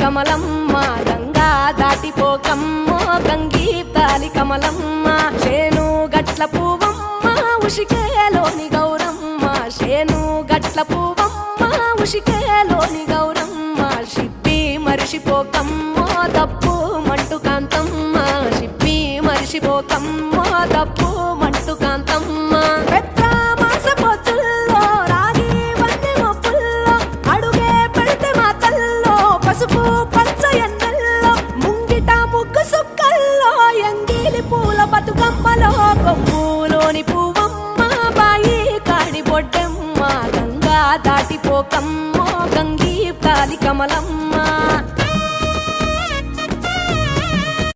కమలమ్మ గంగా దాటిపోకమ్మో గంగీ తాలి కమలమ్మ శేను గట్ల పువ్వమ్మ ఉషికేలోని గౌరమ్మ శేను గట్ల పువ్వమ్మ ఉషికేలోని గౌరమ్మ షిప్పి మరిషిపోకమ్మో తప్పు మంటు కాంతమ్మ షిప్పి మరిషిపోకమ్మో తప్పు మంటు కాంతమ్మ పసుపు పచ్చ ఎన్నెల్లో ముంగిట ముగ్గు సుక్కల్లో ఎంగిలి పూల బతుకమ్మలో కొమ్ములోని పువ్వమ్మ బాయి కాడి బొడ్డమ్మ గంగా దాటిపోకమ్మో గంగీ తాలి కమలమ్మ